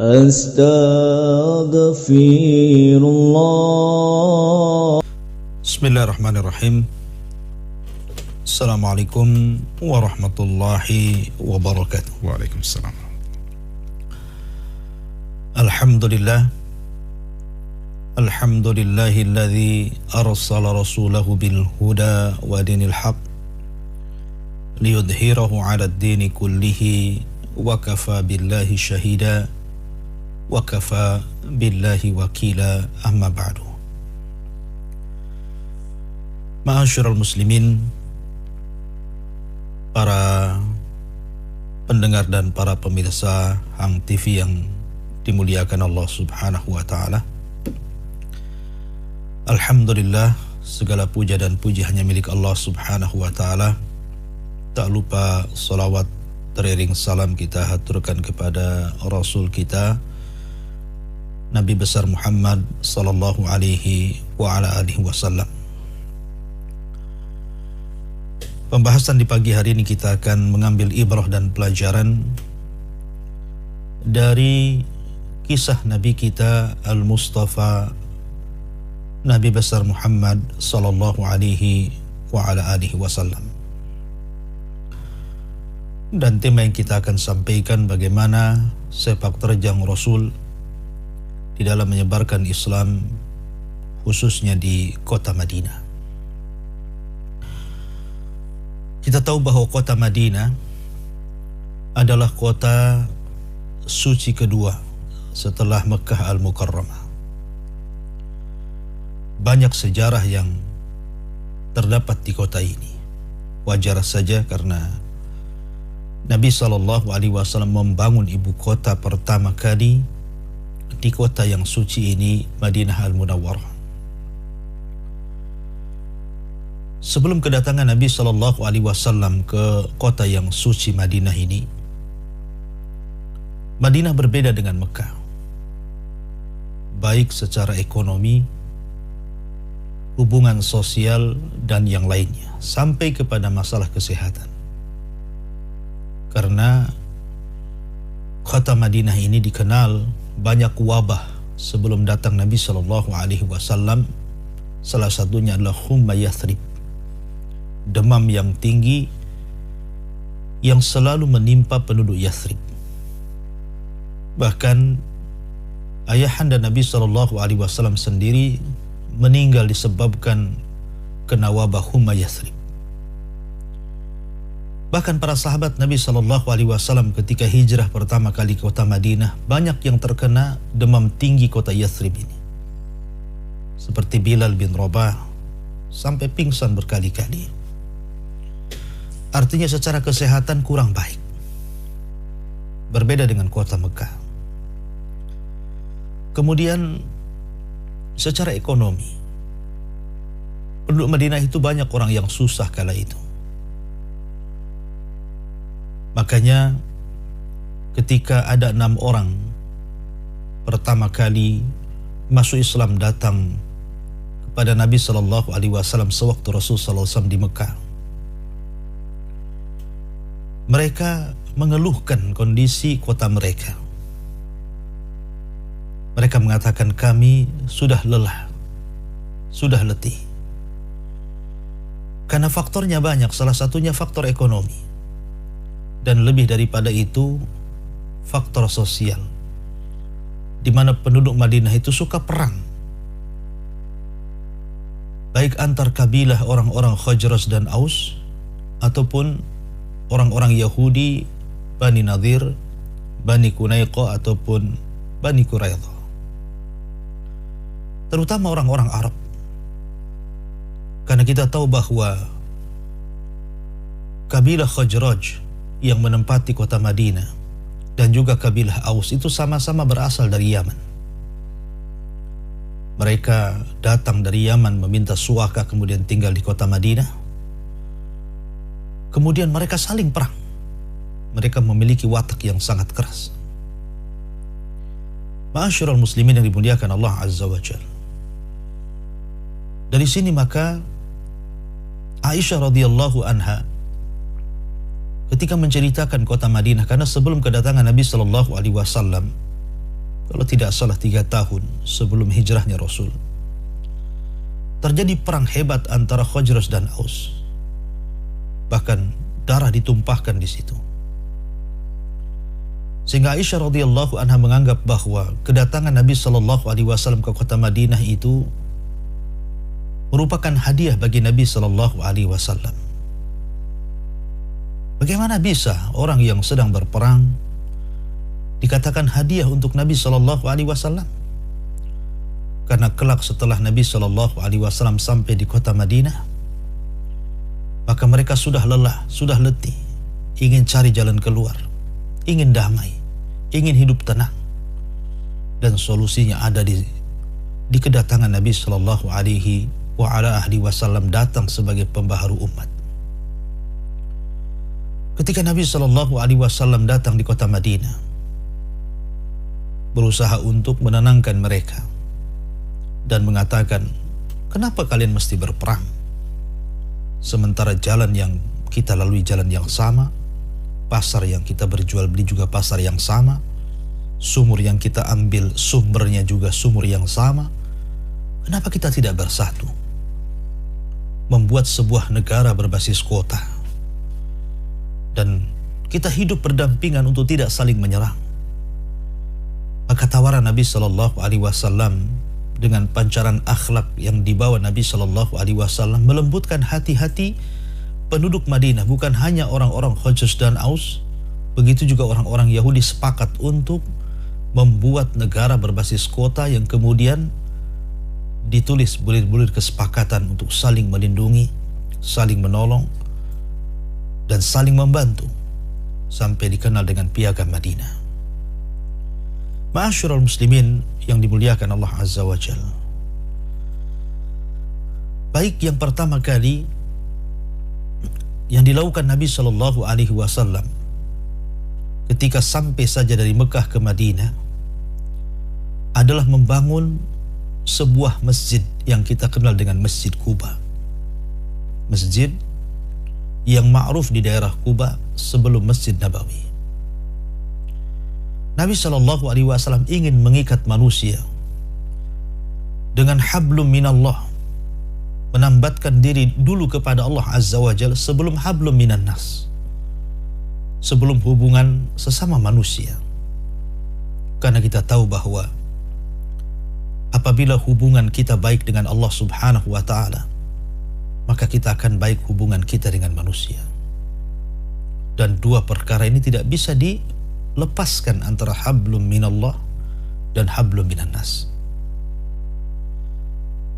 Astaghfirullah. Bismillahirrahmanirrahim. Assalamualaikum warahmatullahi wabarakatuh. Waalaikumsalam. Alhamdulillah. Alhamdulillahilladzi arsala rasulahu bil huda wa dinil haq liyudhhirahu 'ala ad-dini kullihi wa kafa billahi shahida wa kafa billahi wakila, amma ba'du. Ma'asyiral muslimin, para pendengar dan para pemirsa Hang TV yang dimuliakan Allah Subhanahu wa taala. Alhamdulillah, segala puja dan puji hanya milik Allah Subhanahu wa taala. Tak lupa salawat teriring salam kita haturkan kepada Rasul kita Nabi besar Muhammad sallallahu alaihi wa ala alihi wasallam. Pembahasan di pagi hari ini kita akan mengambil ibrah dan pelajaran dari kisah Nabi kita Al-Mustafa Nabi besar Muhammad sallallahu alaihi wa ala alihi wasallam. Dan tema yang kita akan sampaikan bagaimana sepak terjang Rasul di dalam menyebarkan Islam, khususnya di kota Madinah. Kita tahu bahwa kota Madinah adalah kota suci kedua setelah Mekah Al-Mukarramah. Banyak sejarah yang terdapat di kota ini. Wajar saja karena Nabi SAW membangun ibu kota pertama kali di kota yang suci ini, Madinah Al-Munawwarah. Sebelum kedatangan Nabi SAW ke kota yang suci Madinah ini, Madinah berbeda dengan Mekah, baik secara ekonomi, hubungan sosial, dan yang lainnya, sampai kepada masalah kesehatan. Karena kota Madinah ini dikenal banyak wabah sebelum datang Nabi SAW. Salah satunya adalah humma Yathrib, demam yang tinggi yang selalu menimpa penduduk Yathrib. Bahkan ayahanda Nabi SAW sendiri meninggal disebabkan kena wabah humma Yathrib. Bahkan para sahabat Nabi SAW ketika hijrah pertama kali ke kota Madinah, banyak yang terkena demam tinggi kota Yathrib ini. Seperti Bilal bin Rabah, sampai pingsan berkali-kali. Artinya secara kesehatan kurang baik. Berbeda dengan kota Mekah. Kemudian secara ekonomi, penduduk Madinah itu banyak orang yang susah kala itu. Makanya ketika ada 6 orang pertama kali masuk Islam datang kepada Nabi SAW sewaktu Rasul SAW di Mekah, mereka mengeluhkan kondisi kota mereka. Mereka mengatakan, kami sudah lelah, sudah letih. Karena faktornya banyak, salah satunya faktor ekonomi. Dan lebih daripada itu, faktor sosial, di mana penduduk Madinah itu suka perang, baik antar kabilah orang-orang Khazraj dan Aus, ataupun orang-orang Yahudi, Bani Nadir, Bani Qunaiqah, ataupun Bani Quraidah. Terutama orang-orang Arab. Karena kita tahu bahwa kabilah Khazraj yang menempati kota Madinah dan juga kabilah Aus itu sama-sama berasal dari Yaman. Mereka datang dari Yaman meminta suaka, kemudian tinggal di kota Madinah. Kemudian mereka saling perang. Mereka memiliki watak yang sangat keras. Ma'asyiral muslimin yang dimuliakan Allah Azza wa Jalla. Dari sini maka Aisyah radhiyallahu anha ketika menceritakan kota Madinah, karena sebelum kedatangan Nabi SAW kalau tidak salah 3 tahun sebelum hijrahnya Rasul, terjadi perang hebat antara Khazraj dan Aus. Bahkan darah ditumpahkan di situ. Sehingga Aisyah radhiyallahu anha menganggap bahwa kedatangan Nabi sallallahu alaihi wasallam ke kota Madinah itu merupakan hadiah bagi Nabi sallallahu alaihi wasallam. Bagaimana bisa orang yang sedang berperang dikatakan hadiah untuk Nabi sallallahu alaihi wasallam? Karena kelak setelah Nabi sallallahu alaihi wasallam sampai di kota Madinah, maka mereka sudah lelah, sudah letih, ingin cari jalan keluar, ingin damai, ingin hidup tenang. Dan solusinya ada di kedatangan Nabi sallallahu alaihi wasallam datang sebagai pembaharu umat. Ketika Nabi sallallahu alaihi wasallam datang di kota Madinah, berusaha untuk menenangkan mereka dan mengatakan, kenapa kalian mesti berperang? Sementara jalan yang kita lalui jalan yang sama, pasar yang kita berjual beli juga pasar yang sama, sumur yang kita ambil sumbernya juga sumur yang sama. Kenapa kita tidak bersatu? Membuat sebuah negara berbasis kota. Dan kita hidup berdampingan untuk tidak saling menyerang. Maka tawaran Nabi sallallahu alaihi wasallam dengan pancaran akhlak yang dibawa Nabi sallallahu alaihi wasallam melembutkan hati-hati penduduk Madinah. Bukan hanya orang-orang Khazraj dan Aus, begitu juga orang-orang Yahudi sepakat untuk membuat negara berbasis kota yang kemudian ditulis bulir-bulir kesepakatan untuk saling melindungi, saling menolong, dan saling membantu sampai dikenal dengan Piagam Madinah. Ma'asyiral muslimin yang dimuliakan Allah Azza wa Jalla. Baik yang pertama kali yang dilakukan Nabi sallallahu alaihi wasallam ketika sampai saja dari Mekah ke Madinah adalah membangun sebuah masjid yang kita kenal dengan Masjid Quba. Masjid yang ma'ruf di daerah Quba sebelum Masjid Nabawi. Nabi sallallahu alaihi wasallam ingin mengikat manusia dengan hablum minallah, menambatkan diri dulu kepada Allah Azza wa Jalla sebelum hablum minan nas, sebelum hubungan sesama manusia. Karena kita tahu bahwa apabila hubungan kita baik dengan Allah Subhanahu wa ta'ala, maka kita akan baik hubungan kita dengan manusia. Dan dua perkara ini tidak bisa dilepaskan antara hablum minallah dan hablum minan nas.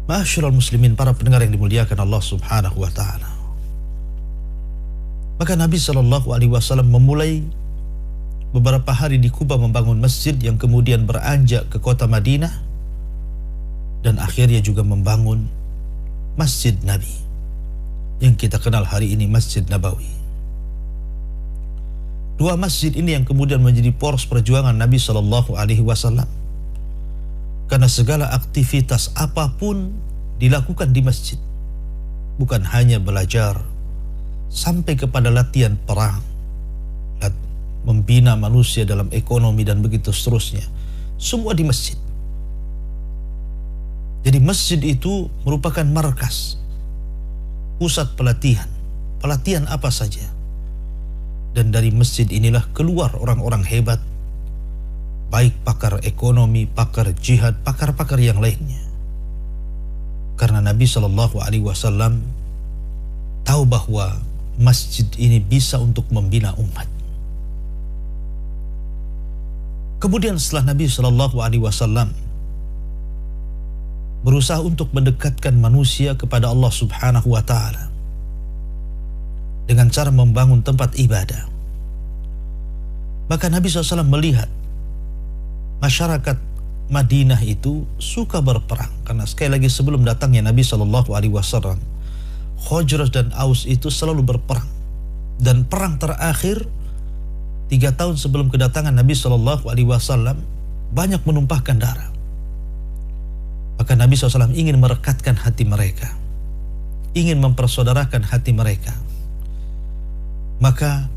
Ma'asyiral muslimin, para pendengar yang dimuliakan Allah Subhanahu wa ta'ala. Maka Nabi sallallahu alaihi wasallam memulai beberapa hari di Quba membangun masjid yang kemudian beranjak ke kota Madinah dan akhirnya juga membangun Masjid Nabi yang kita kenal hari ini Masjid Nabawi. Dua masjid ini yang kemudian menjadi poros perjuangan Nabi sallallahu alaihi wasallam. Karena segala aktivitas apapun dilakukan di masjid. Bukan hanya belajar, sampai kepada latihan perang, membina manusia dalam ekonomi dan begitu seterusnya. Semua di masjid. Jadi masjid itu merupakan markas, pusat pelatihan. Pelatihan apa saja. Dan dari masjid inilah keluar orang-orang hebat, baik pakar ekonomi, pakar jihad, pakar-pakar yang lainnya. Karena Nabi sallallahu alaihi wasallam tahu bahwa masjid ini bisa untuk membina umat. Kemudian setelah Nabi sallallahu alaihi wasallam berusaha untuk mendekatkan manusia kepada Allah Subhanahu wa ta'ala dengan cara membangun tempat ibadah, maka Nabi SAW melihat masyarakat Madinah itu suka berperang. Karena sekali lagi sebelum datangnya Nabi SAW, Khazraj dan Aus itu selalu berperang. Dan perang terakhir 3 tahun sebelum kedatangan Nabi SAW banyak menumpahkan darah. Maka Nabi SAW ingin merekatkan hati mereka, ingin mempersaudarakan hati mereka. Maka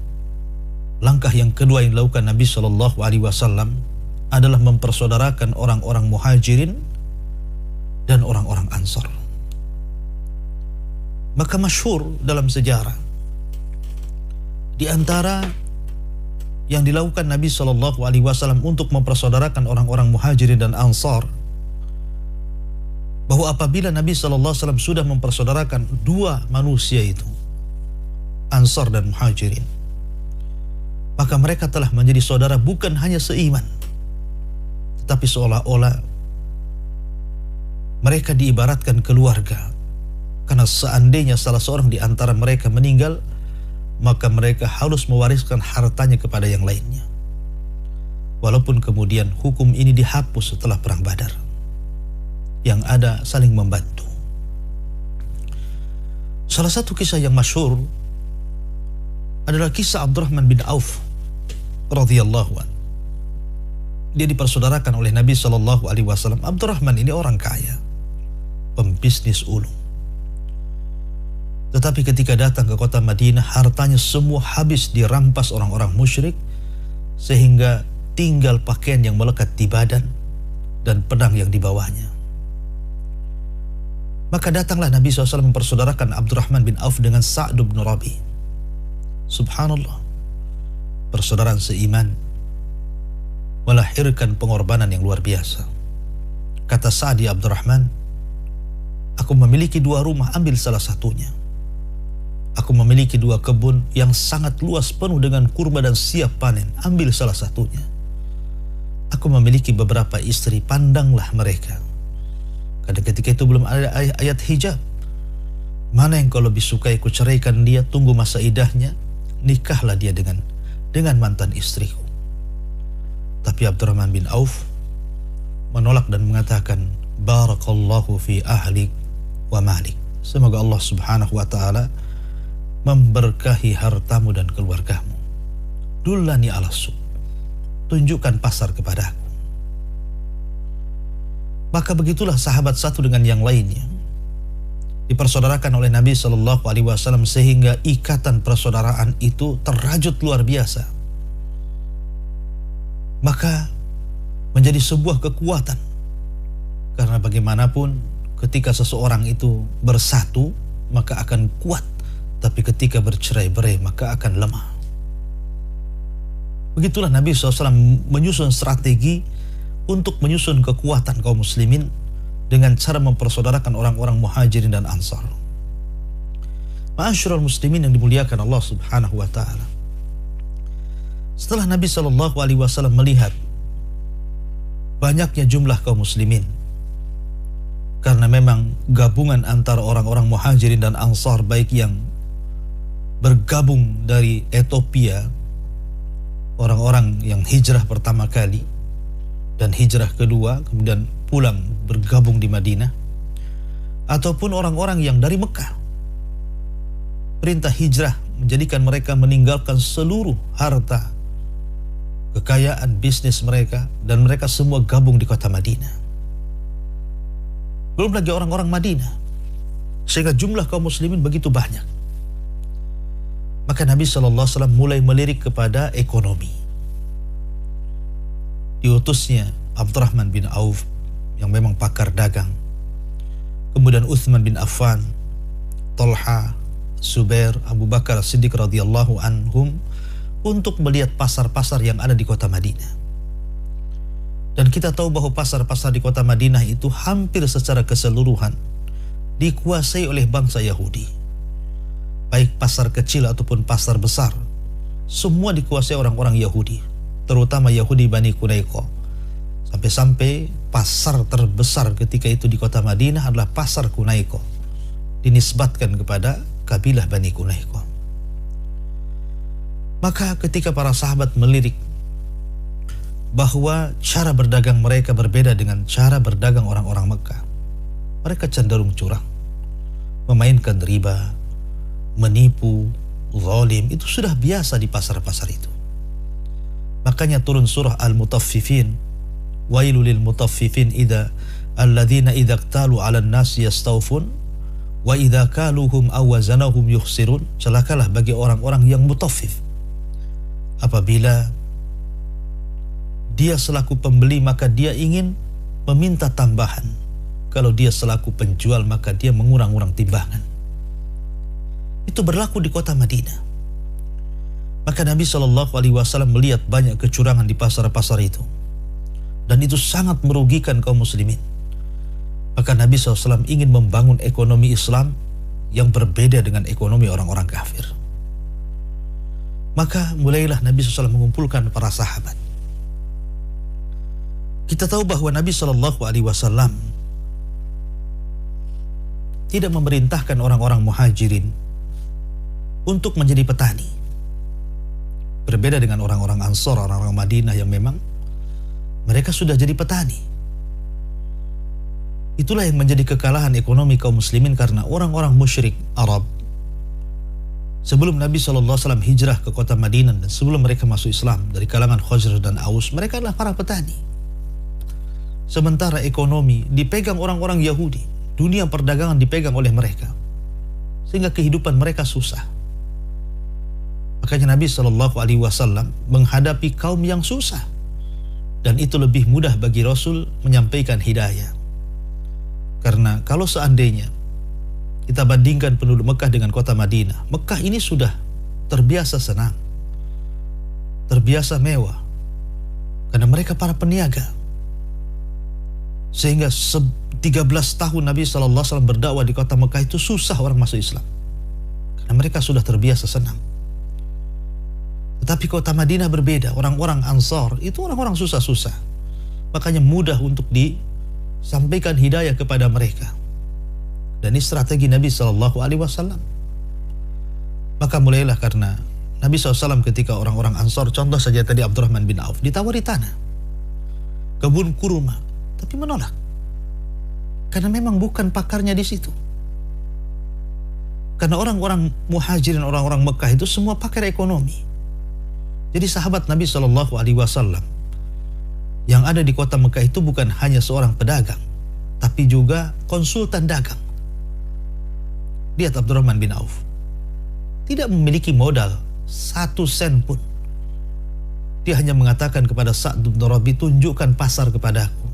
langkah yang kedua yang dilakukan Nabi SAW adalah mempersaudarakan orang-orang Muhajirin dan orang-orang Ansar. Maka masyhur dalam sejarah, di antara yang dilakukan Nabi SAW untuk mempersaudarakan orang-orang Muhajirin dan Ansar, bahwa apabila Nabi SAW sudah mempersaudarakan dua manusia itu, Ansar dan Muhajirin, maka mereka telah menjadi saudara bukan hanya seiman, tetapi seolah-olah mereka diibaratkan keluarga. Karena seandainya salah seorang di antara mereka meninggal, maka mereka harus mewariskan hartanya kepada yang lainnya. Walaupun kemudian hukum ini dihapus setelah perang Badar, yang ada saling membantu. Salah satu kisah yang masyhur adalah kisah Abdurrahman bin Auf radhiyallahu anhu. Dia dipersaudarakan oleh Nabi SAW. Abdurrahman ini orang kaya, pembisnis ulung. Tetapi ketika datang ke kota Madinah, hartanya semua habis dirampas orang-orang musyrik, sehingga tinggal pakaian yang melekat di badan dan pedang yang dibawanya. Maka datanglah Nabi SAW mempersaudarakan Abdurrahman bin Auf dengan Sa'd bin Rabi. Subhanallah, persaudaraan seiman melahirkan pengorbanan yang luar biasa. Kata Sa'd, ya Abdurrahman, aku memiliki dua rumah, ambil salah satunya. Aku memiliki dua kebun yang sangat luas penuh dengan kurma dan siap panen, ambil salah satunya. Aku memiliki beberapa istri, pandanglah mereka. Karena ketika itu belum ada ayat hijab. Mana yang kau lebih sukai, ku ceraikan dia, tunggu masa idahnya, nikahlah dia dengan mantan istriku. Tapi Abdurrahman bin Auf menolak dan mengatakan, barakallahu fi ahlik wa malik. Semoga Allah Subhanahu wa ta'ala memberkahi hartamu dan keluargamu. Dullani ala suq, tunjukkan pasar kepadaku. Maka begitulah sahabat satu dengan yang lainnya dipersaudarakan oleh Nabi SAW, sehingga ikatan persaudaraan itu terrajut luar biasa. Maka menjadi sebuah kekuatan, karena bagaimanapun ketika seseorang itu bersatu maka akan kuat, tapi ketika bercerai-berai maka akan lemah. Begitulah Nabi SAW menyusun strategi untuk menyusun kekuatan kaum muslimin dengan cara mempersaudarakan orang-orang Muhajirin dan Ansar. Ma'asyiral muslimin yang dimuliakan Allah Subhanahu wa ta'ala, setelah Nabi SAW melihat banyaknya jumlah kaum muslimin, karena memang gabungan antara orang-orang Muhajirin dan Ansar, baik yang bergabung dari Ethiopia, orang-orang yang hijrah pertama kali dan hijrah kedua kemudian pulang bergabung di Madinah, ataupun orang-orang yang dari Mekah. Perintah hijrah menjadikan mereka meninggalkan seluruh harta, kekayaan, bisnis mereka, dan mereka semua gabung di kota Madinah. Belum lagi orang-orang Madinah, sehingga jumlah kaum muslimin begitu banyak. Maka Nabi SAW mulai melirik kepada ekonomi. Diutusnya Abdurrahman bin Auf yang memang pakar dagang, kemudian Uthman bin Affan, Talha, Zubair, Abu Bakar Siddiq radhiyallahu anhum, untuk melihat pasar-pasar yang ada di kota Madinah. Dan kita tahu bahwa pasar-pasar di kota Madinah itu hampir secara keseluruhan dikuasai oleh bangsa Yahudi. Baik pasar kecil ataupun pasar besar, semua dikuasai orang-orang Yahudi, terutama Yahudi Bani Quraiqah. Sampai-sampai pasar terbesar ketika itu di kota Madinah adalah pasar Quraiqah, dinisbatkan kepada kabilah Bani Quraiqah. Maka ketika para sahabat melirik bahwa cara berdagang mereka berbeda dengan cara berdagang orang-orang Mekah, mereka cenderung curang, memainkan riba, menipu, zalim, itu sudah biasa di pasar-pasar itu. Makanya turun surah Al-Mutaffifin, wailul lil mutaffifin alladzina idza iktalu 'alan nas yastawfun wa idza kaluhum aw wazanahum yukhsirun. Celakalah bagi orang-orang yang mutaffif, apabila dia selaku pembeli maka dia ingin meminta tambahan. Kalau dia selaku penjual maka dia mengurang-urang timbangan. Itu berlaku di kota Madinah. Maka Nabi SAW melihat banyak kecurangan di pasar-pasar itu. Dan itu sangat merugikan kaum muslimin. Maka Nabi SAW ingin membangun ekonomi Islam yang berbeda dengan ekonomi orang-orang kafir. Maka mulailah Nabi SAW mengumpulkan para sahabat. Kita tahu bahwa Nabi SAW tidak memerintahkan orang-orang muhajirin untuk menjadi petani. Berbeda dengan orang-orang Ansor, orang-orang Madinah yang memang mereka sudah jadi petani. Itulah yang menjadi kekalahan ekonomi kaum muslimin karena orang-orang musyrik Arab sebelum Nabi SAW hijrah ke kota Madinah dan sebelum mereka masuk Islam dari kalangan Khazraj dan Aus, mereka adalah para petani. Sementara ekonomi dipegang orang-orang Yahudi, dunia perdagangan dipegang oleh mereka, sehingga kehidupan mereka susah. Makanya Nabi SAW menghadapi kaum yang susah, dan itu lebih mudah bagi Rasul menyampaikan hidayah. Karena kalau seandainya kita bandingkan penduduk Mekah dengan kota Madinah, Mekah ini sudah terbiasa senang, terbiasa mewah, karena mereka para peniaga. Sehingga 13 tahun Nabi SAW berdakwah di kota Mekah itu susah orang masuk Islam, karena mereka sudah terbiasa senang. Tetapi kota Madinah berbeda, orang-orang Ansar itu orang-orang susah-susah. Makanya mudah untuk disampaikan hidayah kepada mereka. Dan ini strategi Nabi SAW. Maka mulailah karena Nabi SAW ketika orang-orang Ansar, contoh saja tadi Abdurrahman bin Auf, ditawari tanah, kebun kurma, tapi menolak. Karena memang bukan pakarnya di situ. Karena orang-orang muhajirin, orang-orang Mekah itu semua pakar ekonomi. Jadi sahabat Nabi SAW yang ada di kota Mekah itu bukan hanya seorang pedagang, tapi juga konsultan dagang. Lihat Abdurrahman bin Auf, tidak memiliki modal 1 sen pun. Dia hanya mengatakan kepada Sa'd bin Rabi, tunjukkan pasar kepadaku.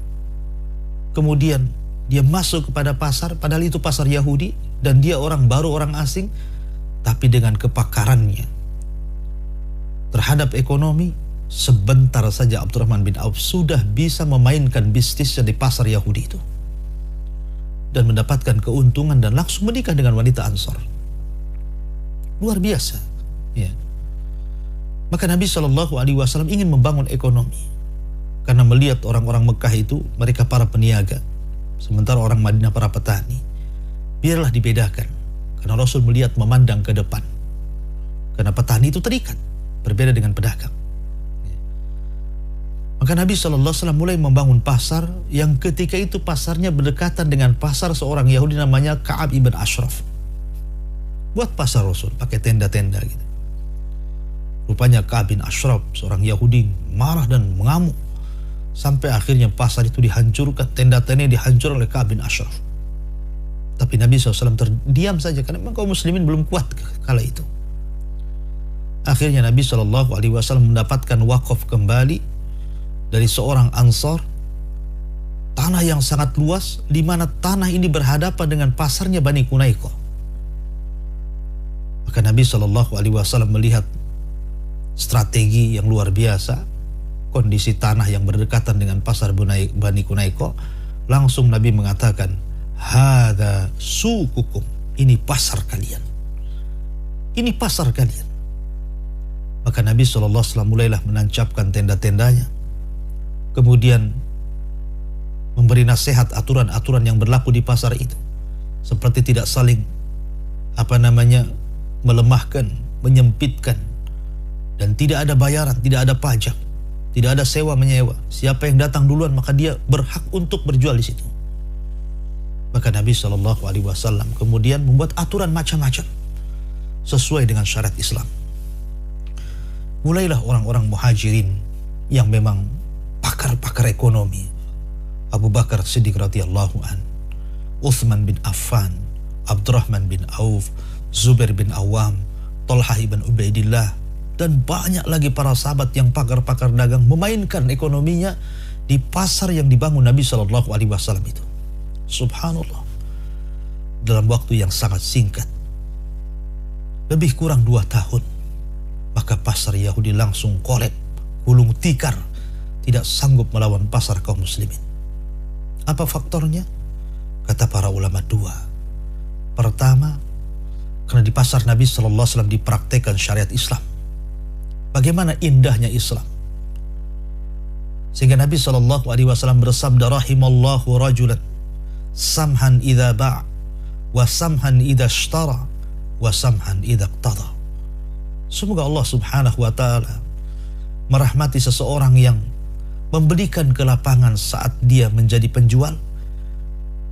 Kemudian dia masuk kepada pasar, padahal itu pasar Yahudi, dan dia orang baru, orang asing, tapi dengan kepakarannya terhadap ekonomi, sebentar saja Abdurrahman bin Auf sudah bisa memainkan bisnisnya di pasar Yahudi itu dan mendapatkan keuntungan dan langsung menikah dengan wanita Ansar. Luar biasa, ya. Maka Nabi SAW ingin membangun ekonomi karena melihat orang-orang Mekah itu mereka para peniaga, sementara orang Madinah para petani. Biarlah dibedakan, karena Rasul melihat memandang ke depan, karena petani itu terikat, berbeda dengan pedagang. Maka Nabi SAW mulai membangun pasar yang ketika itu pasarnya berdekatan dengan pasar seorang Yahudi namanya Ka'ab ibn Ashraf. Buat pasar Rasul, pakai tenda-tenda gitu. Rupanya Ka'ab bin Ashraf, seorang Yahudi, marah dan mengamuk. Sampai akhirnya pasar itu dihancurkan, tenda-tenda dihancurkan oleh Ka'ab bin Ashraf. Tapi Nabi SAW terdiam saja, karena memang kaum muslimin belum kuat kala itu. Akhirnya Nabi SAW mendapatkan wakaf kembali dari seorang Ansar, tanah yang sangat luas, di mana tanah ini berhadapan dengan pasarnya Bani Qunaiqah. Maka Nabi SAW melihat strategi yang luar biasa, kondisi tanah yang berdekatan dengan pasar Bani Qunaiqah, langsung Nabi mengatakan, "Hadza suqukum, ini pasar kalian. Ini pasar kalian." Maka Nabi SAW mulailah menancapkan tenda-tendanya, kemudian memberi nasihat aturan-aturan yang berlaku di pasar itu, seperti tidak saling melemahkan, menyempitkan, dan tidak ada bayaran, tidak ada pajak, tidak ada sewa menyewa. Siapa yang datang duluan maka dia berhak untuk berjual di situ. Maka Nabi SAW kemudian membuat aturan macam-macam sesuai dengan syariat Islam. Mulailah orang-orang muhajirin yang memang pakar-pakar ekonomi, Abu Bakar Siddiq radhiyallahu an, Uthman bin Affan, Abdurrahman bin Auf, Zubair bin Awam, Talhah ibn Ubaidillah, dan banyak lagi para sahabat yang pakar-pakar dagang memainkan ekonominya di pasar yang dibangun Nabi Shallallahu Alaihi Wasallam itu. Subhanallah, dalam waktu yang sangat singkat, lebih kurang 2 tahun, maka pasar Yahudi langsung kolab, gulung tikar, tidak sanggup melawan pasar kaum muslimin. Apa faktornya? Kata para ulama 2. Pertama, karena di pasar Nabi Shallallahu Alaihi Wasallam dipraktekkan syariat Islam. Bagaimana indahnya Islam, sehingga Nabi Shallallahu Alaihi Wasallam bersabda, rahimallahu rajulan samhan idza ba' wa samhan idza ishtara wa samhan idza iqtada. Semoga Allah Subhanahu wa taala merahmati seseorang yang memberikan kelapangan saat dia menjadi penjual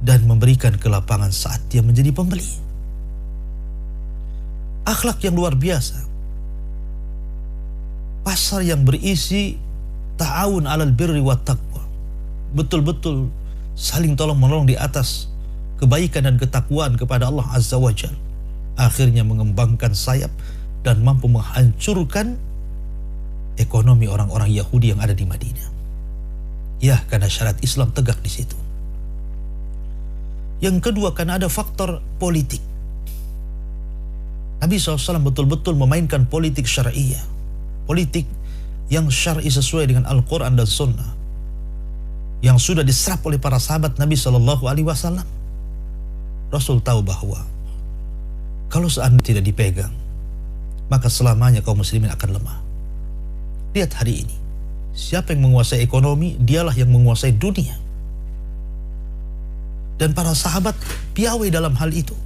dan memberikan kelapangan saat dia menjadi pembeli. Akhlak yang luar biasa. Pasar yang berisi ta'awun 'alal birri wat taqwa. Betul-betul saling tolong-menolong di atas kebaikan dan ketakwaan kepada Allah Azza wa Jalla. Akhirnya mengembangkan sayap dan mampu menghancurkan ekonomi orang-orang Yahudi yang ada di Madinah. Ya, karena syariat Islam tegak di situ. Yang kedua, karena ada faktor politik. Nabi SAW betul-betul memainkan politik syariah, politik yang syar'i sesuai dengan Al-Quran dan Sunnah, yang sudah diserap oleh para sahabat Nabi Shallallahu Alaihi Wasallam. Rasul tahu bahwa kalau seandainya tidak dipegang, maka selamanya kaum muslimin akan lemah. Lihat hari ini, siapa yang menguasai ekonomi, dialah yang menguasai dunia. Dan para sahabat piawai dalam hal itu.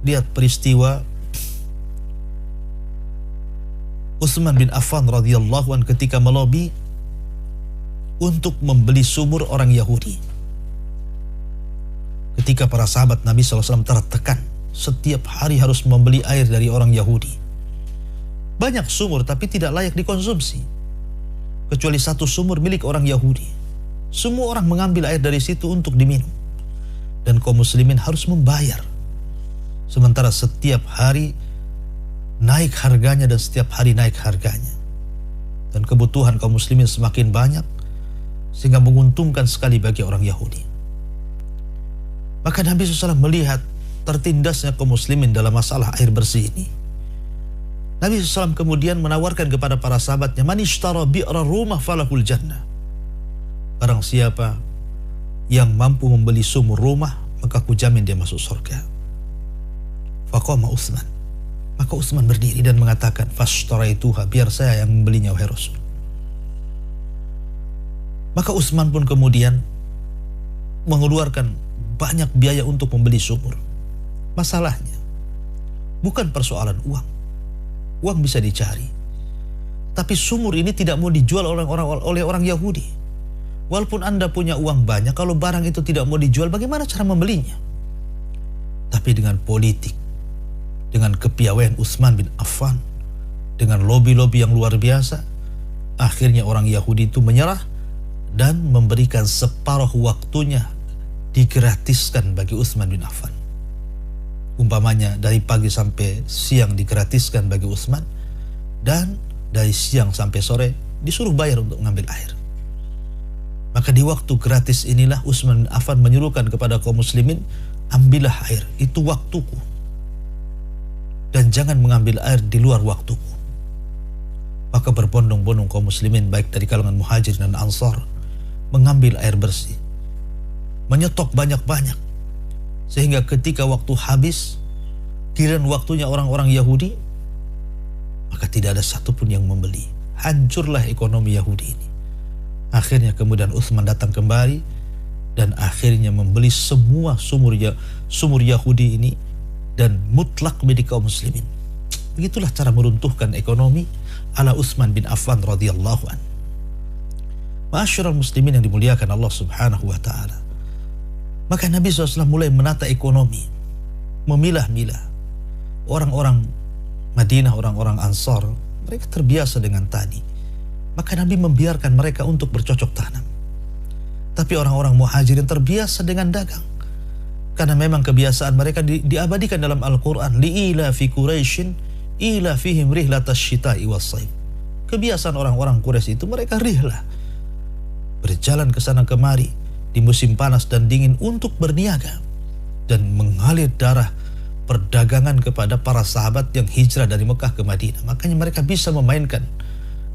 Lihat peristiwa Utsman bin Affan radhiyallahu anhu ketika melobi untuk membeli sumur orang Yahudi. Ketika para sahabat Nabi SAW tertekan, setiap hari harus membeli air dari orang Yahudi. Banyak sumur tapi tidak layak dikonsumsi, kecuali 1 sumur milik orang Yahudi. Semua orang mengambil air dari situ untuk diminum, dan kaum muslimin harus membayar. Sementara setiap hari naik harganya dan setiap hari naik harganya. Dan kebutuhan kaum muslimin semakin banyak, sehingga menguntungkan sekali bagi orang Yahudi. Maka Nabi SAW melihat tertindasnya kaum muslimin dalam masalah air bersih ini. Nabi SAW kemudian menawarkan kepada para sahabatnya, man ishtara bi'ra rumah falahul jannah. Barang siapa yang mampu membeli sumur rumah, maka aku jamin dia masuk surga. Faqama Utsman. Maka Utsman berdiri dan mengatakan, fashtaraituha, biar saya yang membelinya wahai Rasul. Maka Utsman pun kemudian mengeluarkan banyak biaya untuk membeli sumur. Masalahnya bukan persoalan uang. Uang bisa dicari. Tapi sumur ini tidak mau dijual oleh orang Yahudi. Walaupun Anda punya uang banyak, kalau barang itu tidak mau dijual, bagaimana cara membelinya? Tapi dengan politik, dengan kepiawaian Utsman bin Affan, dengan lobi-lobi yang luar biasa, akhirnya orang Yahudi itu menyerah dan memberikan separuh waktunya digratiskan bagi Utsman bin Affan. Umpamanya dari pagi sampai siang digratiskan bagi Utsman, dan dari siang sampai sore disuruh bayar untuk mengambil air. Maka di waktu gratis inilah Utsman bin Affan menyuruhkan kepada kaum muslimin, ambillah air, itu waktuku, dan jangan mengambil air di luar waktuku. Maka berbondong-bondong kaum muslimin baik dari kalangan muhajir dan ansar mengambil air bersih, menyetok banyak-banyak, sehingga ketika waktu habis, giliran waktunya orang-orang Yahudi, maka tidak ada satupun yang membeli. Hancurlah ekonomi Yahudi ini. Akhirnya kemudian Utsman datang kembali dan akhirnya membeli semua sumur Yahudi ini dan mutlak milik kaum muslimin. Begitulah cara meruntuhkan ekonomi ala Utsman bin Affan radhiyallahu an. Ma'asyiral muslimin yang dimuliakan Allah Subhanahu wa taala. Maka Nabi SAW mulai menata ekonomi, memilah-milah. Orang-orang Madinah, orang-orang Ansar, mereka terbiasa dengan tani. Maka Nabi membiarkan mereka untuk bercocok tanam. Tapi orang-orang muhajirin terbiasa dengan dagang. Karena memang kebiasaan mereka diabadikan dalam Al-Quran. Li'ila fi Quraisyin ila fihim rihlatas syita'i was-saif. Kebiasaan orang-orang Quraisy itu mereka rihlah, berjalan ke sana kemari di musim panas dan dingin untuk berniaga dan mengalir darah perdagangan kepada para sahabat yang hijrah dari Mekah ke Madinah. Makanya mereka bisa memainkan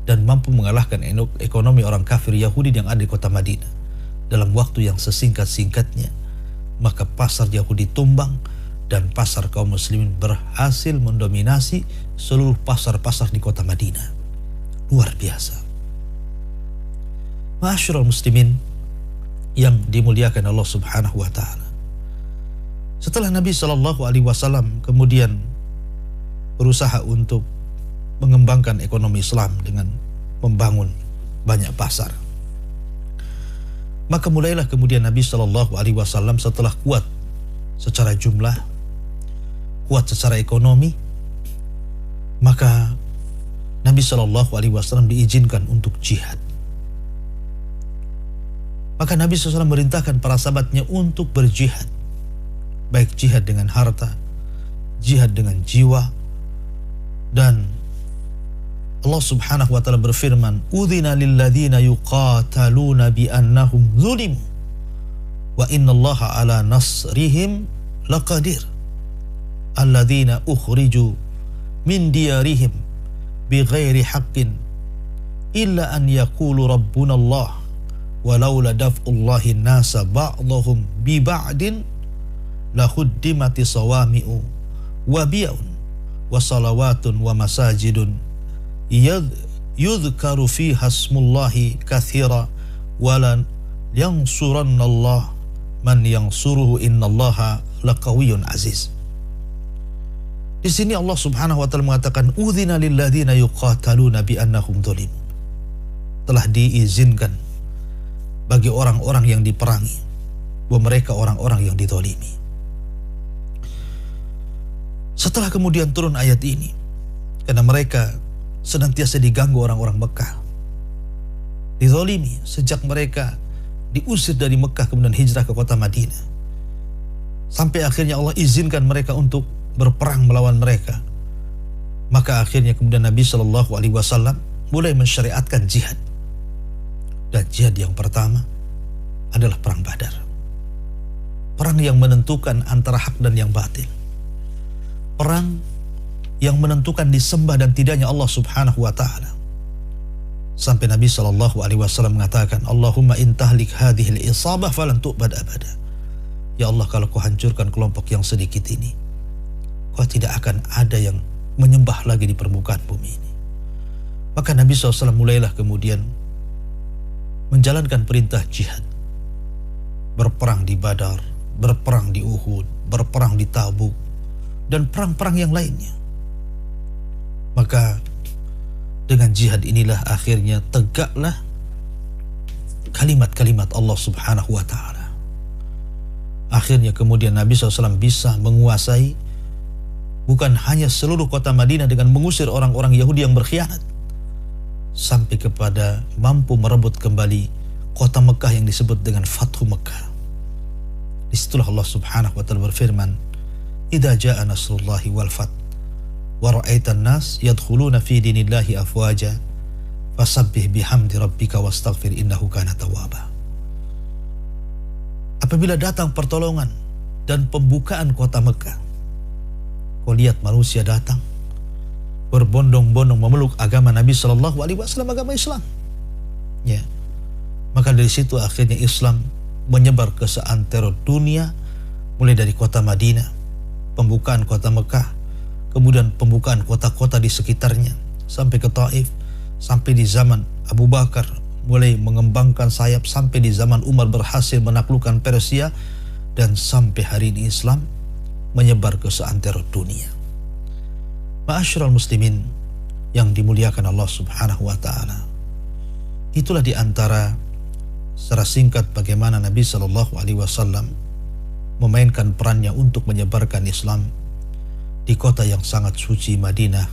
dan mampu mengalahkan ekonomi orang kafir Yahudi yang ada di kota Madinah dalam waktu yang sesingkat-singkatnya. Maka pasar Yahudi tumbang dan pasar kaum muslimin berhasil mendominasi seluruh pasar-pasar di kota Madinah. Luar biasa. Ma'asyiral muslimin yang dimuliakan Allah Subhanahu wa taala. Setelah Nabi SAW kemudian berusaha untuk mengembangkan ekonomi Islam dengan membangun banyak pasar, maka mulailah kemudian Nabi SAW setelah kuat secara jumlah, kuat secara ekonomi, maka Nabi SAW diizinkan untuk jihad. Maka Nabi SAW merintahkan para sahabatnya untuk berjihad, baik jihad dengan harta, jihad dengan jiwa. Dan Allah Subhanahu wa taala berfirman, "Udzina lil ladzina yuqataluna bi annahum zulimu wa innallaha ala nasrihim laqadir alladzina ukhriju min diyarihim bighairi haqqin illa an yaqulu rabbuna Allah walaula daf'ullahi nasa ba'dahum bi ba'din lahuddimati sawami'u wa bi'un wa salawatun wa masajidun yudhkaru fiha ismullahi katsira walan yansurannallah man yansuruhu innallaha laqawiyyun aziz." Di sini Allah Subhanahu wa taala mengatakan udzina lil ladzina yuqataluna bi annahum zulimu. Telah diizinkan bagi orang-orang yang diperangi bahwa mereka orang-orang yang dizalimi. Setelah kemudian turun ayat ini, karena mereka senantiasa diganggu orang-orang Mekah, dizalimi sejak mereka diusir dari Mekah kemudian hijrah ke kota Madinah, sampai akhirnya Allah izinkan mereka untuk berperang melawan mereka. Maka akhirnya kemudian Nabi SAW mulai mensyariatkan jihad. Dan jihad yang pertama adalah perang Badar. Perang yang menentukan antara hak dan yang batil. Perang yang menentukan disembah dan tidaknya Allah Subhanahu wa taala. Sampai Nabi SAW mengatakan, "Allahumma intahlik hadhil isabah falan tu'bad abada." Ya Allah, kalau kau hancurkan kelompok yang sedikit ini, kau tidak akan ada yang menyembah lagi di permukaan bumi ini. Maka Nabi SAW mulailah kemudian menjalankan perintah jihad. Berperang di Badar, berperang di Uhud, berperang di Tabuk, dan perang-perang yang lainnya. Maka dengan jihad inilah akhirnya tegaklah kalimat-kalimat Allah Subhanahu wa taala. Akhirnya kemudian Nabi SAW bisa menguasai bukan hanya seluruh kota Madinah dengan mengusir orang-orang Yahudi yang berkhianat, sampai kepada mampu merebut kembali kota Mekah yang disebut dengan Fathu Mekah. Disitulah Allah Subhanahu wa taala berfirman, "Idza jaa nasrullahi wal fath wa ra'aitan nas yadkhuluna fi dinillahi afwaja fasabbih bihamdi rabbika wastaghfir innahu kana tawwaba." Apabila datang pertolongan dan pembukaan kota Mekah, kau lihat manusia datang berbondong-bondong memeluk agama Nabi SAW, agama Islam. Ya, maka dari situ akhirnya Islam menyebar ke seantero dunia, mulai dari kota Madinah, pembukaan kota Mekah, kemudian pembukaan kota-kota di sekitarnya, sampai ke Taif, sampai di zaman Abu Bakar mulai mengembangkan sayap, sampai di zaman Umar berhasil menaklukkan Persia, dan sampai hari ini Islam menyebar ke seantero dunia. Ma'asyiral muslimin yang dimuliakan Allah Subhanahu wa taala. Itulah di antara secara singkat bagaimana Nabi SAW memainkan perannya untuk menyebarkan Islam di kota yang sangat suci Madinah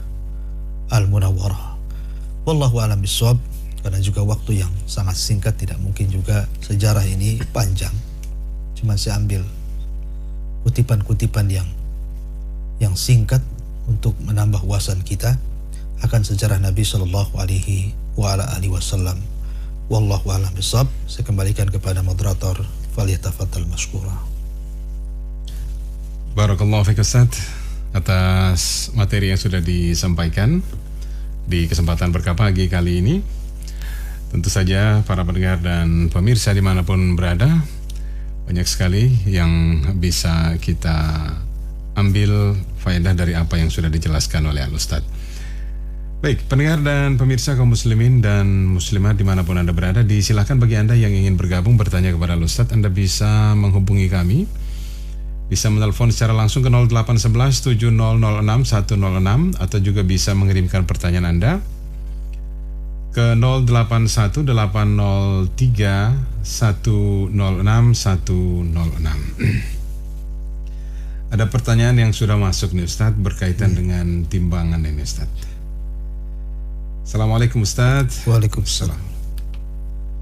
Al-Munawwarah. Wallahu a'lam bishawab. Karena juga waktu yang sangat singkat, tidak mungkin juga sejarah ini panjang. Cuma saya ambil kutipan-kutipan yang singkat untuk menambah wawasan kita akan sejarah Nabi Sallallahu Alaihi Wasallam. Wallahu a'lam bishawab. Saya kembalikan kepada moderator, falyatafaddal mashkura. Barakallahu fiik Ustaz atas materi yang sudah disampaikan di kesempatan berkah pagi kali ini. Tentu saja para pendengar dan pemirsa dimanapun berada, banyak sekali yang bisa kita ambil faedah dari apa yang sudah dijelaskan oleh Al-Ustaz. Baik, pendengar dan pemirsa kaum muslimin dan muslimat dimanapun Anda berada, disilakan bagi Anda yang ingin bergabung bertanya kepada Al-Ustaz, Anda bisa menghubungi kami. Bisa menelpon secara langsung ke 0811 7006 106 atau juga bisa mengirimkan pertanyaan Anda ke 081 803 106 106. Ada pertanyaan yang sudah masuk nih Ustaz berkaitan dengan timbangan ini Ustaz. Assalamualaikum Ustaz. Waalaikumsalam.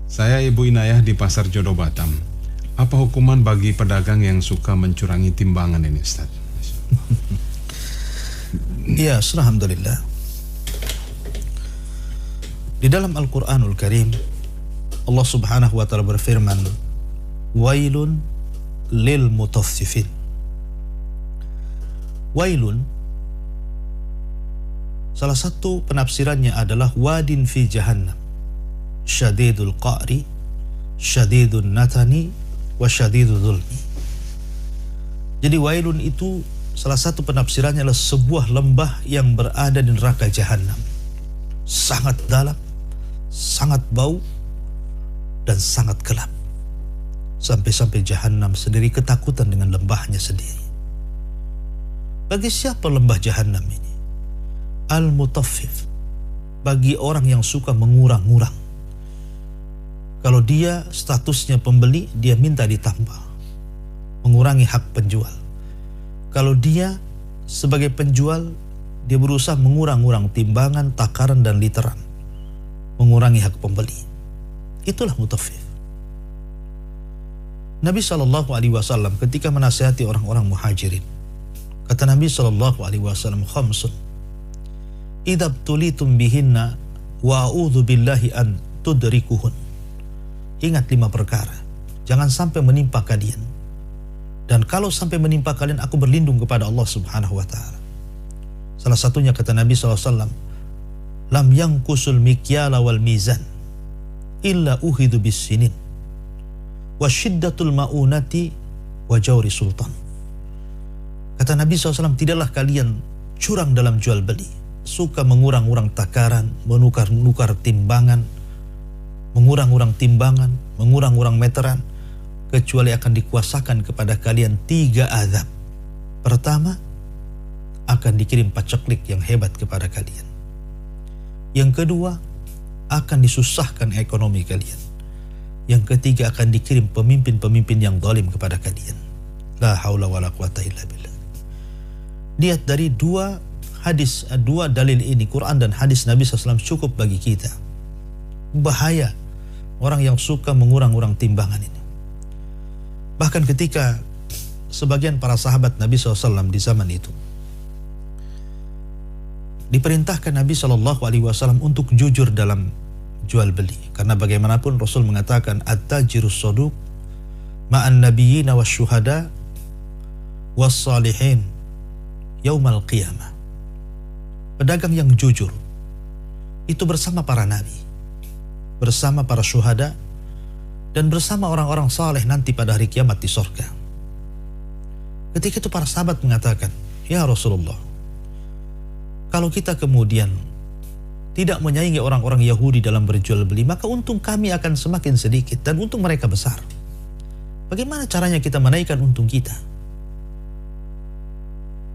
Saya Ibu Inayah di Pasar Jodoh Batam. Apa hukuman bagi pedagang yang suka mencurangi timbangan ini Ustaz? Ya, alhamdulillah. Di dalam Al-Quranul Karim, Allah Subhanahu wa Ta'ala berfirman, Wailun lil mutaffifin. Wailun, salah satu penafsirannya adalah wadin fi jahannam, syadidul qa'ri, syadidun natani, wa syadidul zulmi. Jadi wailun itu salah satu penafsirannya adalah sebuah lembah yang berada di neraka jahannam. Sangat dalam, sangat bau, dan sangat gelap. Sampai-sampai jahannam sendiri ketakutan dengan lembahnya sendiri. Bagi siapa lembah jahannam ini? Al-mutaffif, bagi orang yang suka mengurang-ngurang. Kalau dia statusnya pembeli, dia minta ditambah, mengurangi hak penjual. Kalau dia sebagai penjual, dia berusaha mengurang-urang timbangan, takaran, dan literan, mengurangi hak pembeli. Itulah mutaffif. Nabi SAW ketika menasihati orang-orang muhajirin, kata Nabi SAW, khamsun idza btulitum bihinna wa a'udzu billahi an tudrikuhun. Ingat 5 perkara, jangan sampai menimpa kalian, dan kalau sampai menimpa kalian, aku berlindung kepada Allah Subhanahu wa Ta'ala. Salah satunya kata Nabi SAW, lam yankusul mikyala wal mizan illa uhidu bis sinin wa syiddatul ma'unati wa jawri sultan. Kata Nabi SAW, tidaklah kalian curang dalam jual beli, suka mengurang-urang takaran, menukar-nukar timbangan, mengurang-urang timbangan, mengurang-urang meteran, kecuali akan dikuasakan kepada kalian 3 azab. Pertama, akan dikirim paceklik yang hebat kepada kalian. Yang kedua, akan disusahkan ekonomi kalian. Yang ketiga, akan dikirim pemimpin-pemimpin yang zalim kepada kalian. La haula wala quwata illa billah. Lihat dari 2 dalil ini, Quran dan hadis Nabi SAW, cukup bagi kita. Bahaya orang yang suka mengurang-urang timbangan ini. Bahkan ketika sebagian para sahabat Nabi SAW di zaman itu diperintahkan Nabi SAW untuk jujur dalam jual beli, karena bagaimanapun Rasul mengatakan at-tajirus saduq ma'an nabiyyina wasyuhada wassalihin yaumal qiyamah. Pedagang yang jujur itu bersama para nabi, bersama para syuhada, dan bersama orang-orang saleh nanti pada hari kiamat di surga. Ketika itu para sahabat mengatakan, ya Rasulullah, kalau kita kemudian tidak menyaingi orang-orang Yahudi dalam berjual beli, maka untung kami akan semakin sedikit dan untung mereka besar. Bagaimana caranya kita menaikkan untung kita?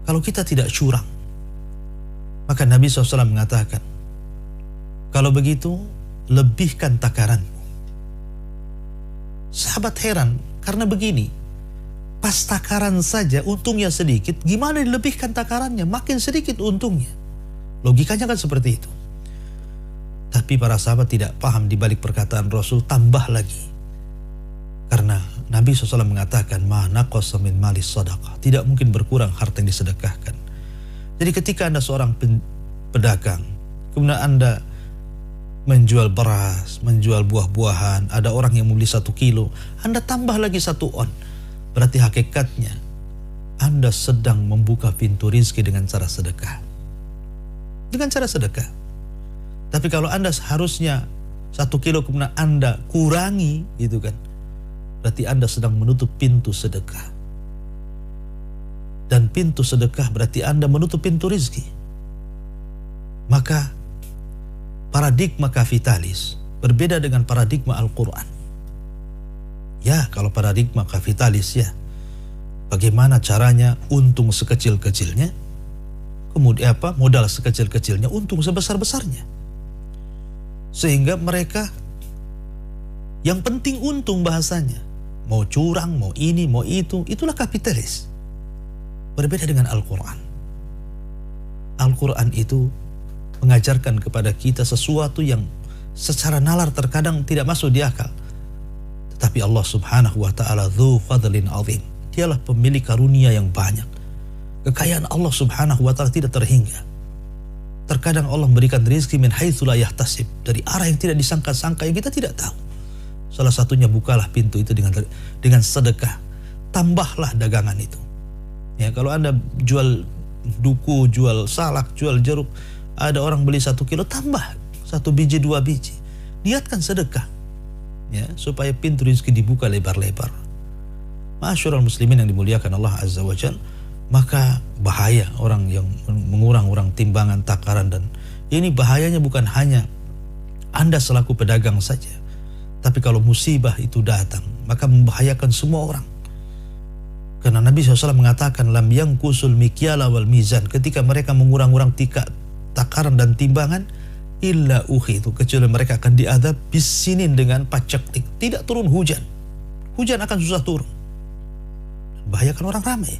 Kalau kita tidak curang. Maka Nabi SAW mengatakan, kalau begitu, lebihkan takaranmu. Sahabat heran, karena begini, pas takaran saja untungnya sedikit, gimana dilebihkan takarannya? Makin sedikit untungnya. Logikanya kan seperti itu. Tapi para sahabat tidak paham di balik perkataan Rasul, tambah lagi. Karena Nabi SAW mengatakan, ma naqasa min malis sadaqah, tidak mungkin berkurang harta yang disedekahkan. Jadi ketika Anda seorang pedagang, kemudian Anda menjual beras, menjual buah-buahan, ada orang yang membeli 1 kilo, Anda tambah lagi 1 on. Berarti hakikatnya Anda sedang membuka pintu rizki dengan cara sedekah. Dengan cara sedekah. Tapi kalau Anda seharusnya 1 kilo kemudian Anda kurangi, gitu kan, berarti Anda sedang menutup pintu sedekah. Dan pintu sedekah berarti Anda menutup pintu rizki. Maka paradigma kapitalis berbeda dengan paradigma Al-Quran. Ya, kalau paradigma kapitalis ya, bagaimana caranya untung sekecil-kecilnya, kemudian modal sekecil-kecilnya, untung sebesar-besarnya. Sehingga mereka yang penting untung bahasanya. Mau curang, mau ini, mau itu, itulah kapitalis. Berbeda dengan Al-Quran. Al-Quran itu mengajarkan kepada kita sesuatu yang secara nalar terkadang tidak masuk di akal. Tetapi Allah subhanahu wa ta'ala dzu fadlin azim. Dialah pemilik karunia yang banyak. Kekayaan Allah subhanahu wa ta'ala tidak terhingga. Terkadang Allah memberikan rizki min haitsu la yahtasib, dari arah yang tidak disangka-sangka, yang kita tidak tahu. Salah satunya bukalah pintu itu dengan sedekah. Tambahlah dagangan itu. Ya, kalau Anda jual duku, jual salak, jual jeruk, ada orang beli 1 kilo, tambah 1 biji, 2 biji. Niatkan sedekah, ya, supaya pintu rezeki dibuka lebar-lebar. Ma'asyiral muslimin yang dimuliakan Allah Azza wa Jalla, maka bahaya orang yang mengurang-urang timbangan, takaran, dan ini bahayanya bukan hanya Anda selaku pedagang saja, tapi kalau musibah itu datang, maka membahayakan semua orang. Karena Nabi SAW mengatakan, lam yangkusul mikyala wal mizan, ketika mereka mengurang-urang takaran dan timbangan, illa ukhidu, kecuali mereka akan diadab bisinin dengan paceklik. Tidak turun hujan, hujan akan susah turun, bahayakan orang ramai.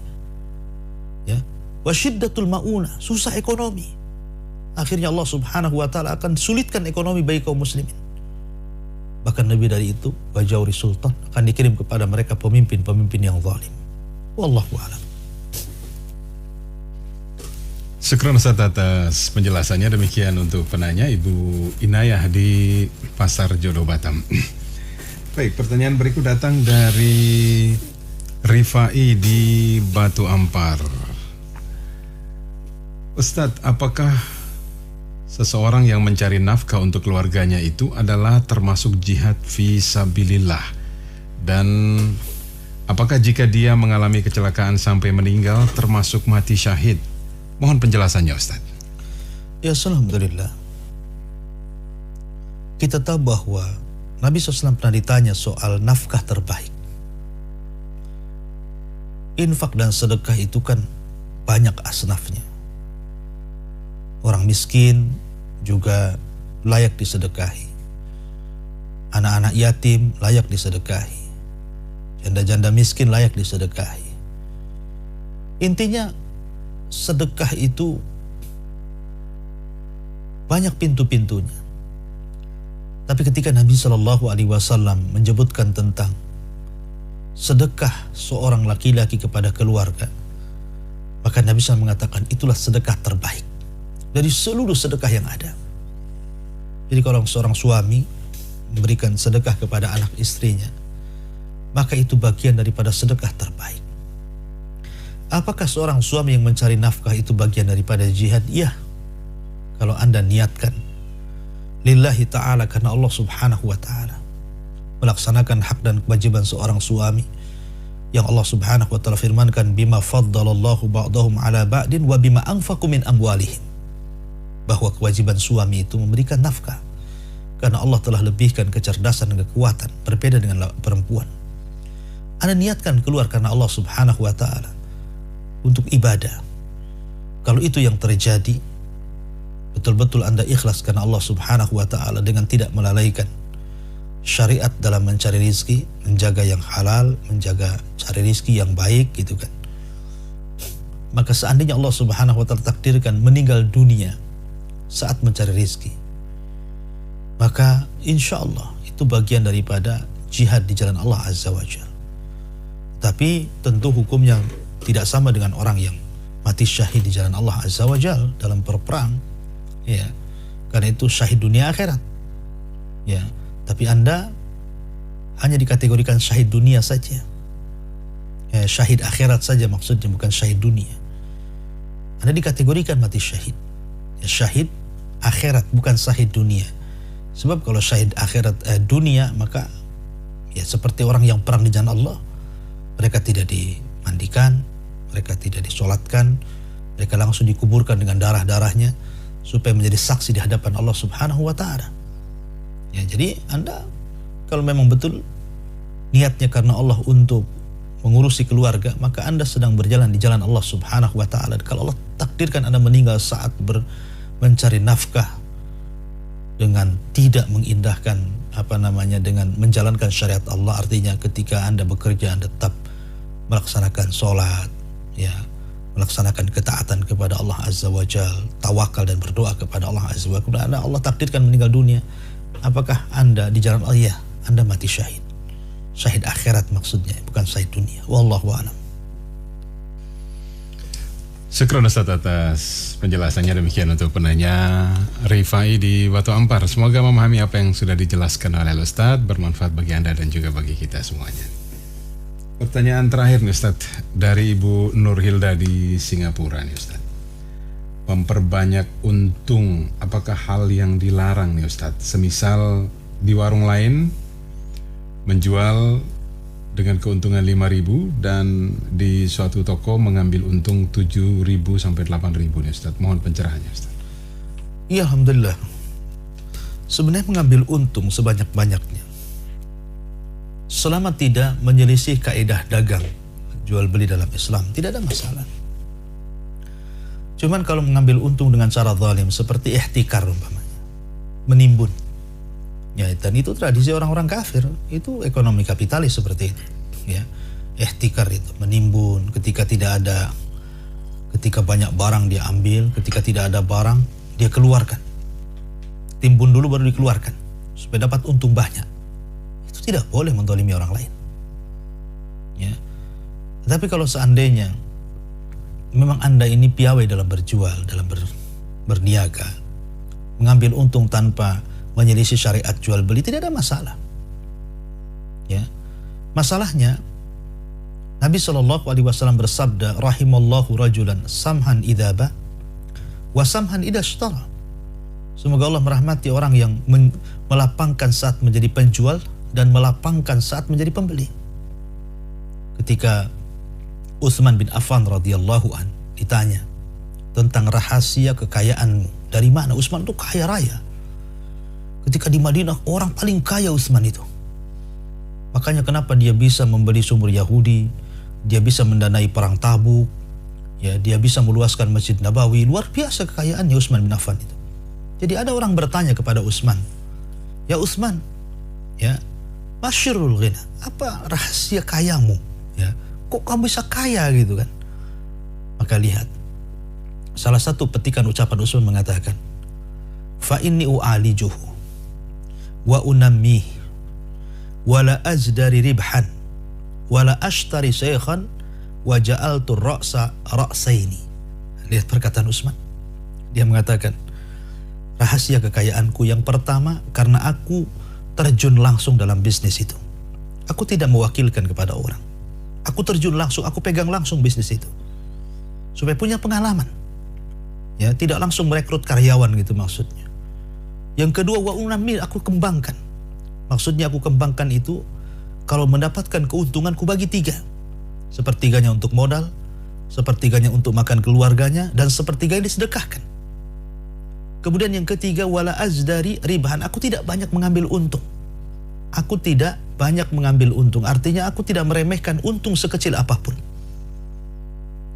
Ya, wasyiddatul mauna, susah ekonomi. Akhirnya Allah subhanahu wa ta'ala akan sulitkan ekonomi bagi kaum muslimin. Bahkan lebih dari itu, wajauri sultan, akan dikirim kepada mereka pemimpin-pemimpin yang zalim. Wallahu a'lam. Syukran Ustaz atas penjelasannya. Demikian untuk penanya Ibu Inayah di Pasar Jodoh Batam. Baik, pertanyaan berikut datang dari Rifai di Batu Ampar. Ustadz, apakah seseorang yang mencari nafkah untuk keluarganya itu adalah termasuk jihad fi sabilillah? Dan apakah jika dia mengalami kecelakaan sampai meninggal termasuk mati syahid? Mohon penjelasannya Ustadz. Ya, alhamdulillah. Kita tahu bahwa Nabi SAW pernah ditanya soal nafkah terbaik. Infak dan sedekah itu kan banyak asnafnya. Orang miskin juga layak disedekahi. Anak-anak yatim layak disedekahi. Janda-janda miskin layak disedekahi. Intinya sedekah itu banyak pintu-pintunya. Tapi ketika Nabi SAW menyebutkan tentang sedekah seorang laki-laki kepada keluarga, maka Nabi SAW mengatakan itulah sedekah terbaik dari seluruh sedekah yang ada. Jadi kalau seorang suami memberikan sedekah kepada anak istrinya, maka itu bagian daripada sedekah terbaik. Apakah seorang suami yang mencari nafkah itu bagian daripada jihad? Ya, kalau Anda niatkan lillahi ta'ala, karena Allah subhanahu wa ta'ala, melaksanakan hak dan kewajiban seorang suami yang Allah subhanahu wa ta'ala firmankan, bima faddalallahu ba'dahum ala ba'din wa bima anfaqu min amwalihim, bahwa kewajiban suami itu memberikan nafkah karena Allah telah lebihkan kecerdasan dan kekuatan, berbeda dengan perempuan. Anda niatkan keluar karena Allah subhanahu wa ta'ala untuk ibadah. Kalau itu yang terjadi, betul-betul Anda ikhlas karena Allah subhanahu wa ta'ala dengan tidak melalaikan syariat dalam mencari rizki, menjaga yang halal, menjaga cari rizki yang baik, gitu kan. Maka seandainya Allah subhanahu wa ta'ala takdirkan meninggal dunia saat mencari rizki, maka insya Allah itu bagian daripada jihad di jalan Allah azza wa jalla. Tapi tentu hukumnya tidak sama dengan orang yang mati syahid di jalan Allah Azza wa Jal dalam perperang, ya, karena itu syahid dunia akhirat, ya. Tapi Anda hanya dikategorikan syahid dunia saja, ya, syahid akhirat saja maksudnya, bukan syahid dunia. Anda dikategorikan mati syahid, ya, syahid akhirat bukan syahid dunia. Sebab kalau syahid akhirat dunia, maka ya seperti orang yang perang di jalan Allah, mereka tidak dimandikan, mereka tidak disolatkan, mereka langsung dikuburkan dengan darah-darahnya supaya menjadi saksi di hadapan Allah Subhanahu wa Ta'ala. Ya, jadi Anda kalau memang betul niatnya karena Allah untuk mengurusi keluarga, maka Anda sedang berjalan di jalan Allah Subhanahu wa Ta'ala. Kalau Allah takdirkan Anda meninggal saat mencari nafkah dengan tidak mengindahkan dengan menjalankan syariat Allah, artinya ketika Anda bekerja Anda tetap melaksanakan sholat, ya, melaksanakan ketaatan kepada Allah Azza wa Jal, tawakal dan berdoa kepada Allah Azza wa Jal. Allah takdirkan meninggal dunia, apakah Anda di jalan Allah? Ya, Anda mati syahid. Syahid akhirat maksudnya, bukan syahid dunia. Wallahu a'lam. Syukron Ustaz atas penjelasannya. Demikian untuk penanya Rifai di Batu Ampar. Semoga memahami apa yang sudah dijelaskan oleh Ustaz, bermanfaat bagi Anda dan juga bagi kita semuanya. Pertanyaan terakhir nih Ustaz, dari Ibu Nurhilda di Singapura nih Ustaz. Memperbanyak untung, apakah hal yang dilarang nih Ustaz? Semisal di warung lain menjual dengan keuntungan 5.000 dan di suatu toko mengambil untung 7.000 sampai 8.000 nih Ustaz. Mohon pencerahannya Ustaz. Iya, alhamdulillah. Sebenarnya mengambil untung sebanyak-banyaknya, selama tidak menyelisih kaidah dagang jual beli dalam Islam, tidak ada masalah. Cuman kalau mengambil untung dengan cara zalim seperti ihtikar umpamanya, menimbun, ya, dan itu tradisi orang-orang kafir, itu ekonomi kapitalis seperti itu, ya. Ihtikar itu menimbun, ketika banyak barang dia ambil, ketika tidak ada barang dia keluarkan, timbun dulu baru dikeluarkan supaya dapat untung banyak. Itu tidak boleh menzalimi orang lain, ya. Tapi kalau seandainya memang Anda ini piawai dalam berjual, dalam berniaga, mengambil untung tanpa menyelisih syariat jual beli, tidak ada masalah, ya. Masalahnya Nabi SAW bersabda, rahimallahu rajulan samhan idza ba wa samhan idza ishtara. Semoga Allah merahmati orang yang melapangkan saat menjadi penjual dan melapangkan saat menjadi pembeli. Ketika Utsman bin Affan radhiyallahu an ditanya tentang rahasia kekayaanmu, dari mana? Utsman itu kaya raya. Ketika di Madinah orang paling kaya Utsman itu. Makanya kenapa dia bisa membeli sumur Yahudi, dia bisa mendanai perang Tabuk, ya, dia bisa meluaskan Masjid Nabawi. Luar biasa kekayaannya Utsman bin Affan itu. Jadi ada orang bertanya kepada Utsman, ya Utsman, ya, masyirul ghina, apa rahasia kayamu? Ya, kok kamu bisa kaya gitu kan? Maka lihat, salah satu petikan ucapan Utsman mengatakan, fa inni u'alijuhu wa unammi wala azdari ribhan wala ashtari syekhan wa ja'altu ra'sa ra'saini. Lihat perkataan Utsman. Dia mengatakan, rahasia kekayaanku yang pertama karena aku terjun langsung dalam bisnis itu. Aku tidak mewakilkan kepada orang. Aku terjun langsung, aku pegang langsung bisnis itu. Supaya punya pengalaman. Ya, tidak langsung merekrut karyawan gitu maksudnya. Yang kedua, wa unammi, aku kembangkan. Maksudnya aku kembangkan itu, kalau mendapatkan keuntungan ku bagi 3. Sepertiganya untuk modal, sepertiganya untuk makan keluarganya, dan sepertiganya disedekahkan. Kemudian yang ketiga, wala azdari ribahan, aku tidak banyak mengambil untung. Aku tidak banyak mengambil untung, artinya aku tidak meremehkan untung sekecil apapun.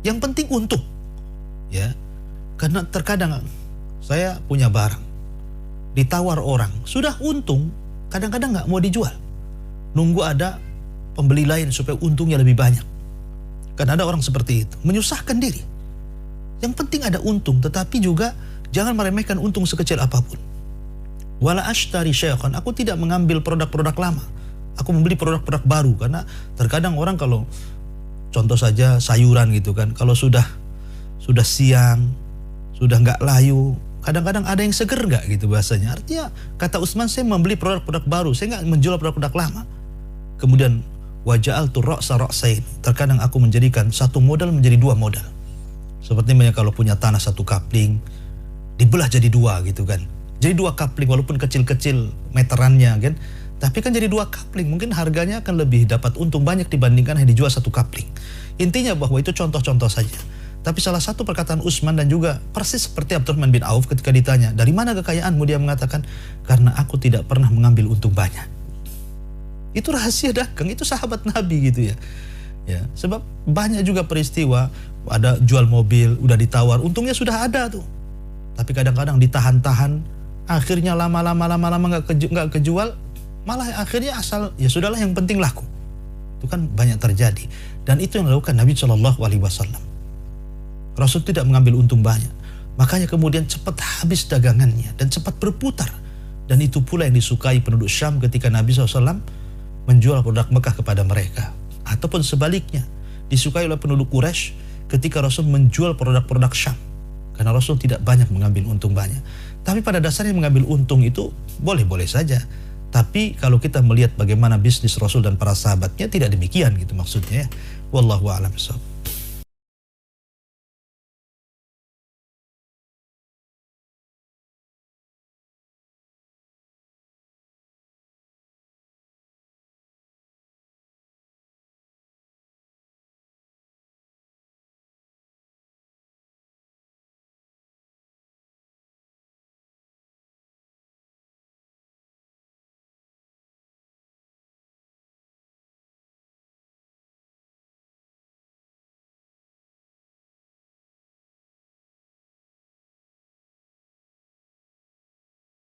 Yang penting untung, ya. Karena terkadang saya punya barang, ditawar orang, sudah untung, kadang-kadang nggak mau dijual. Nunggu ada pembeli lain supaya untungnya lebih banyak. Kan ada orang seperti itu, menyusahkan diri. Yang penting ada untung, tetapi juga jangan meremehkan untung sekecil apapun. Wala ashtari syekhan, aku tidak mengambil produk-produk lama. Aku membeli produk-produk baru, karena terkadang orang kalau contoh saja sayuran gitu kan, kalau sudah sudah siang, sudah nggak layu. Kadang-kadang ada yang seger nggak gitu bahasanya. Artinya kata Utsman, saya membeli produk-produk baru, saya nggak menjual produk-produk lama. Kemudian waja'altu ra'sa ra'sain. Terkadang aku menjadikan satu modal menjadi dua modal. Seperti kalau punya tanah satu kapling, dibelah jadi dua gitu kan. Jadi dua kapling walaupun kecil-kecil meterannya kan. Tapi kan jadi dua kapling, mungkin harganya akan lebih dapat untung banyak dibandingkan hanya dijual satu kapling. Intinya bahwa itu contoh-contoh saja. Tapi salah satu perkataan Utsman dan juga persis seperti Abdurrahman bin Auf ketika ditanya, dari mana kekayaanmu? Dia mengatakan, karena aku tidak pernah mengambil untung banyak. Itu rahasia dagang, itu sahabat Nabi gitu ya. Ya, sebab banyak juga peristiwa, ada jual mobil, udah ditawar, untungnya sudah ada tuh. Tapi kadang-kadang ditahan-tahan, akhirnya lama-lama nggak kejual, malah akhirnya asal ya sudahlah yang penting laku. Itu kan banyak terjadi. Dan itu yang dilakukan Nabi SAW. Rasul tidak mengambil untung banyak. Makanya kemudian cepat habis dagangannya dan cepat berputar. Dan itu pula yang disukai penduduk Syam ketika Nabi SAW menjual produk Mekah kepada mereka. Ataupun sebaliknya, disukai oleh penduduk Quraisy ketika Rasul menjual produk-produk Syam. Karena Rasul tidak banyak mengambil untung banyak. Tapi pada dasarnya mengambil untung itu boleh-boleh saja. Tapi kalau kita melihat bagaimana bisnis Rasul dan para sahabatnya, tidak demikian gitu maksudnya ya. Wallahu a'lam bishawab.